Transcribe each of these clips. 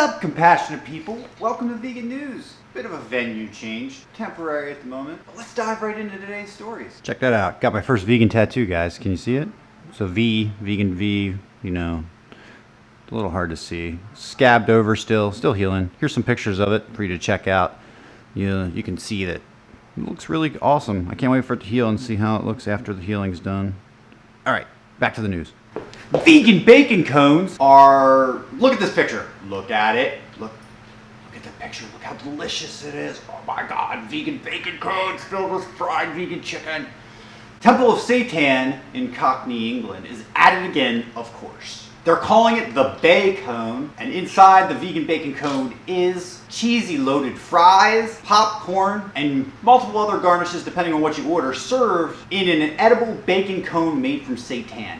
up, compassionate people? Welcome to Vegan News. Bit of a venue change, temporary at the moment, but let's dive right into today's stories. Check that out. Got my first vegan tattoo, guys. Can you see it? So V, vegan V, you know, a little hard to see. Scabbed over still healing. Here's some pictures of it for you to check out. You can see that it looks really awesome. I can't wait for it to heal and see how it looks after the healing's done. All right, back to the news. Vegan bacon cones are, look at this picture. Look at it. Look at the picture. Look how delicious it is. Oh my God, vegan bacon cones filled with fried vegan chicken. Temple of Satan in Cockney, England is at it again, of course. They're calling it the Bay Cone, and inside the vegan bacon cone is cheesy loaded fries, popcorn, and multiple other garnishes depending on what you order, served in an edible bacon cone made from seitan.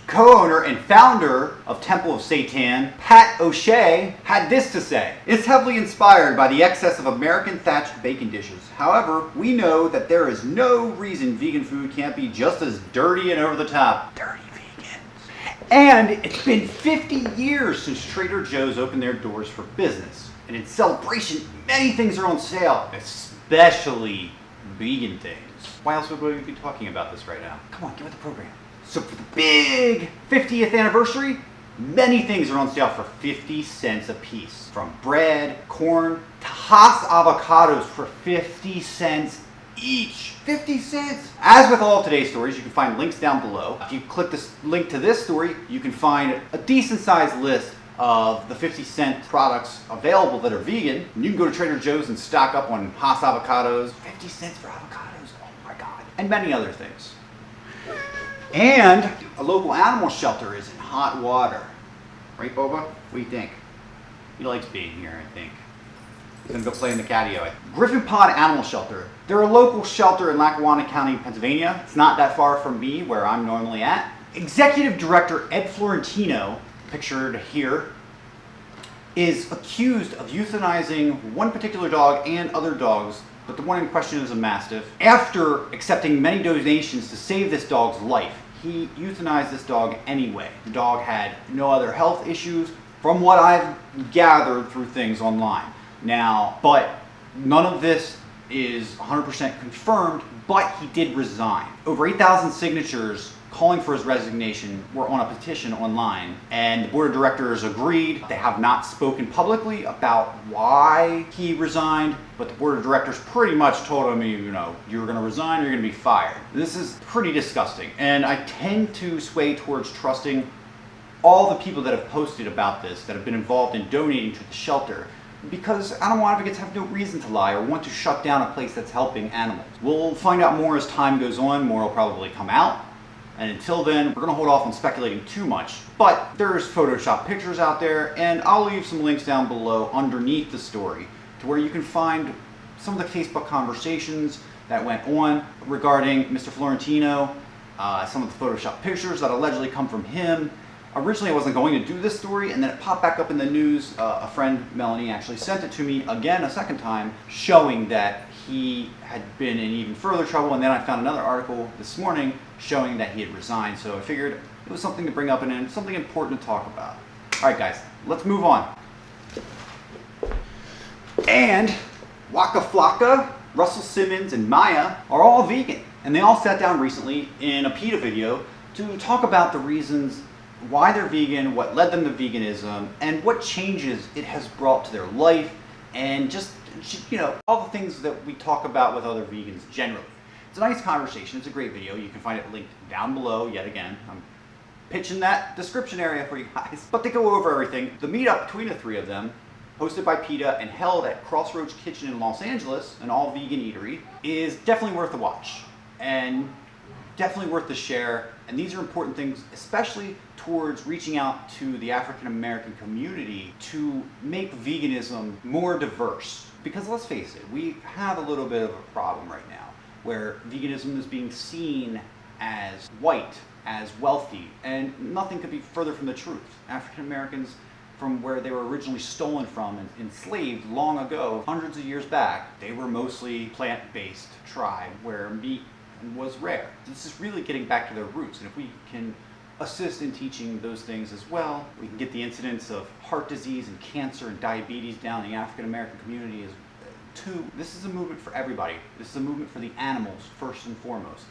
Co-owner and founder of Temple of Satan, Pat O'Shea, had this to say: "It's heavily inspired by the excess of American thatched bacon dishes. However, we know that there is no reason vegan food can't be just as dirty and over the top." Dirty vegans. And it's been 50 years since Trader Joe's opened their doors for business. And in celebration, many things are on sale, especially vegan things. Why else would we be talking about this right now? Come on, get with the program. So for the big 50th anniversary, many things are on sale for 50 cents a piece. From bread, corn, to Hass avocados for 50 cents each. 50 cents! As with all of today's stories, you can find links down below. If you click this link to this story, you can find a decent sized list of the 50-cent products available that are vegan. You can go to Trader Joe's and stock up on Hass avocados. 50 cents for avocados, oh my God. And many other things. And a local animal shelter is in hot water. Right, Boba? What do you think? He likes being here, I think. He's gonna go play in the catio. Griffin Pond Animal Shelter. They're a local shelter in Lackawanna County, Pennsylvania. It's not that far from me, where I'm normally at. Executive Director Ed Florentino, pictured here, is accused of euthanizing one particular dog and other dogs, but the one in question is a Mastiff. After accepting many donations to save this dog's life, he euthanized this dog anyway. The dog had no other health issues, from what I've gathered through things online. Now, but none of this is 100% confirmed, but he did resign. Over 8,000 signatures calling for his resignation were on a petition online, and the board of directors agreed. They have not spoken publicly about why he resigned, but the board of directors pretty much told him, you know, you're going to resign, you're going to be fired. This is pretty disgusting, and I tend to sway towards trusting all the people that have posted about this, that have been involved in donating to the shelter, because animal advocates have no reason to lie or want to shut down a place that's helping animals. We'll find out more as time goes on. More will probably come out. And until then, we're going to hold off on speculating too much. But there's Photoshop pictures out there, and I'll leave some links down below underneath the story to where you can find some of the Facebook conversations that went on regarding Mr. Florentino, some of the Photoshop pictures that allegedly come from him. Originally, I wasn't going to do this story, and then it popped back up in the news. A friend, Melanie, actually sent it to me again a second time, showing that he had been in even further trouble, and then I found another article this morning showing that he had resigned, so I figured it was something to bring up and something important to talk about. All right, guys, let's move on. And Waka Flaka, Russel, Simmons, and Maya are all vegan, and they all sat down recently in a PETA video to talk about the reasons why they're vegan, what led them to veganism, and what changes it has brought to their life, and just, you know, all the things that we talk about with other vegans generally. It's a nice conversation. It's a great video. You can find it linked down below. Yet again, I'm pitching that description area for you guys. But they go over everything. The meetup between the three of them, hosted by PETA and held at Crossroads Kitchen in Los Angeles, an all-vegan eatery, is definitely worth a watch and definitely worth the share. And these are important things, especially towards reaching out to the African American community to make veganism more diverse. Because let's face it, we have a little bit of a problem right now where veganism is being seen as white, as wealthy, and nothing could be further from the truth. African Americans, from where they were originally stolen from and enslaved long ago, hundreds of years back, they were mostly plant-based tribe where meat was rare. This is really getting back to their roots, and if we can assist in teaching those things as well. We can get the incidence of heart disease and cancer and diabetes down in the African American community as too. This is a movement for everybody. This is a movement for the animals first and foremost.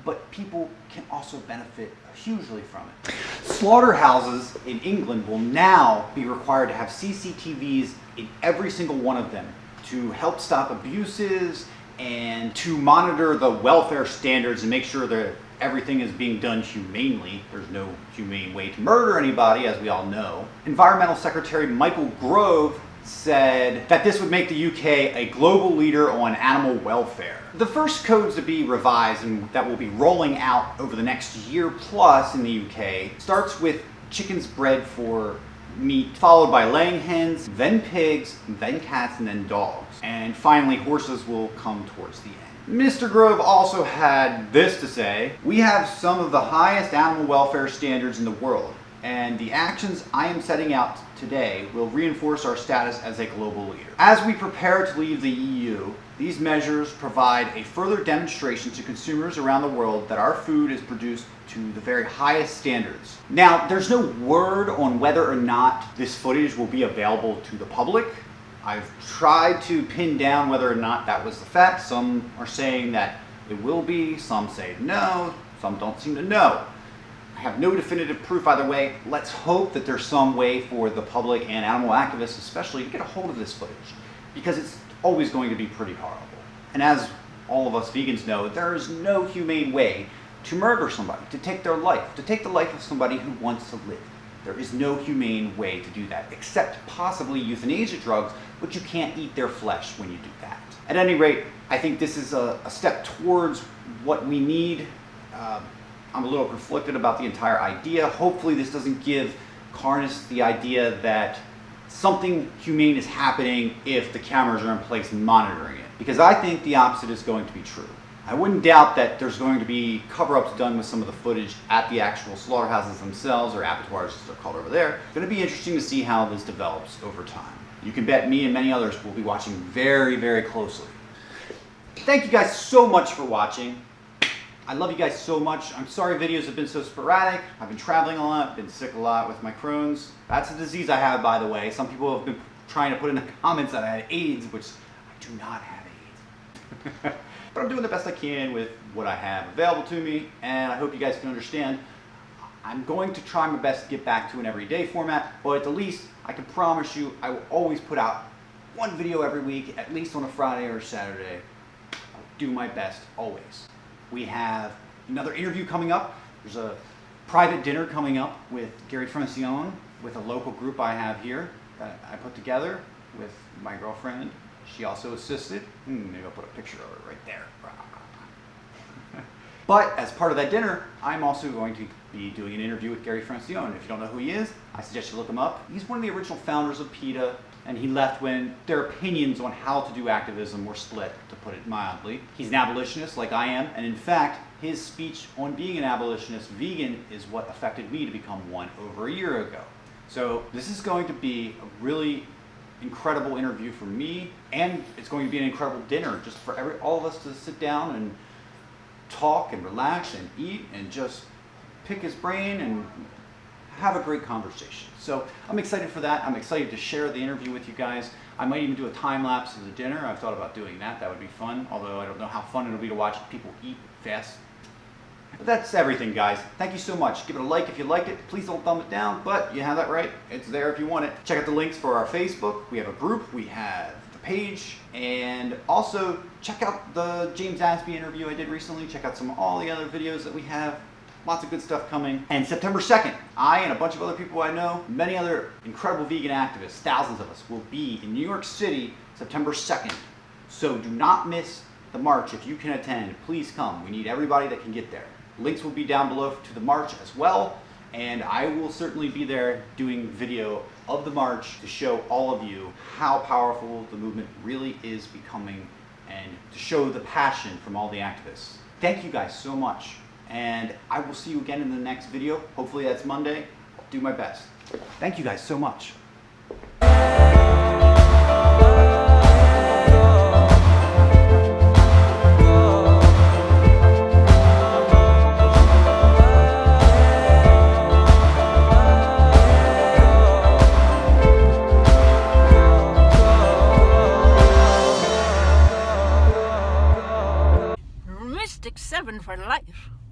But people can also benefit hugely from it. Slaughterhouses in England will now be required to have CCTVs in every single one of them to help stop abuses and to monitor the welfare standards and make sure that everything is being done humanely. There's no humane way to murder anybody, as we all know. Environmental Secretary Michael Gove said that this would make the UK a global leader on animal welfare. The first codes to be revised and that will be rolling out over the next year plus in the UK starts with chickens bred for meat, followed by laying hens, then pigs, then cats, and then dogs. And finally, horses will come towards the end. Mr. Grove also had this to say: "We have some of the highest animal welfare standards in the world, and the actions I am setting out today will reinforce our status as a global leader. As we prepare to leave the EU, these measures provide a further demonstration to consumers around the world that our food is produced to the very highest standards." Now, there's no word on whether or not this footage will be available to the public. I've tried to pin down whether or not that was the fact. Some are saying that it will be, some say no, some don't seem to know. I have no definitive proof either way. Let's hope that there's some way for the public and animal activists especially to get a hold of this footage, because it's always going to be pretty horrible. And as all of us vegans know, there is no humane way to murder somebody, to take their life, to take the life of somebody who wants to live. There is no humane way to do that, except possibly euthanasia drugs, but you can't eat their flesh when you do that. At any rate, I think this is a step towards what we need. I'm a little conflicted about the entire idea. Hopefully this doesn't give carnists the idea that something humane is happening if the cameras are in place monitoring it, because I think the opposite is going to be true. I wouldn't doubt that there's going to be cover-ups done with some of the footage at the actual slaughterhouses themselves, or abattoirs as they're called over there. It's going to be interesting to see how this develops over time. You can bet me and many others will be watching very, very closely. Thank you guys so much for watching. I love you guys so much. I'm sorry videos have been so sporadic. I've been traveling a lot, been sick a lot with my Crohn's. That's a disease I have, by the way. Some people have been trying to put in the comments that I had AIDS, which I do not have AIDS. But I'm doing the best I can with what I have available to me, and I hope you guys can understand. I'm going to try my best to get back to an everyday format, but at the least, I can promise you I will always put out one video every week, at least on a Friday or a Saturday. I'll do my best, always. We have another interview coming up. There's a private dinner coming up with Gary Francione, with a local group I have here that I put together with my girlfriend. She also assisted. Maybe I'll put a picture of her right there. But as part of that dinner, I'm also going to be doing an interview with Gary Francione. If you don't know who he is, I suggest you look him up. He's one of the original founders of PETA, and he left when their opinions on how to do activism were split, to put it mildly. He's an abolitionist like I am, and in fact, his speech on being an abolitionist vegan is what affected me to become one over a year ago. So this is going to be a really incredible interview for me, and it's going to be an incredible dinner just for all of us to sit down and talk and relax and eat and just pick his brain and have a great conversation. So I'm excited for that. I'm excited to share the interview with you guys. I might even do a time lapse of the dinner. I've thought about doing that. That would be fun, although I don't know how fun it'll be to watch people eat fast. But that's everything, guys. Thank you so much. Give it a like if you liked it. Please don't thumb it down, but you have that right. It's there if you want it. Check out the links for our Facebook. We have a group. We have the page. And also check out the James Asby interview I did recently. Check out all the other videos that we have. Lots of good stuff coming. And September 2nd, I and a bunch of other people I know, many other incredible vegan activists, thousands of us, will be in New York City September 2nd. So do not miss the march. If you can attend, please come. We need everybody that can get there. Links will be down below to the march as well, and I will certainly be there doing video of the march to show all of you how powerful the movement really is becoming, and to show the passion from all the activists. Thank you guys so much, and I will see you again in the next video. Hopefully that's Monday. I'll do my best. Thank you guys so much. 7 for life.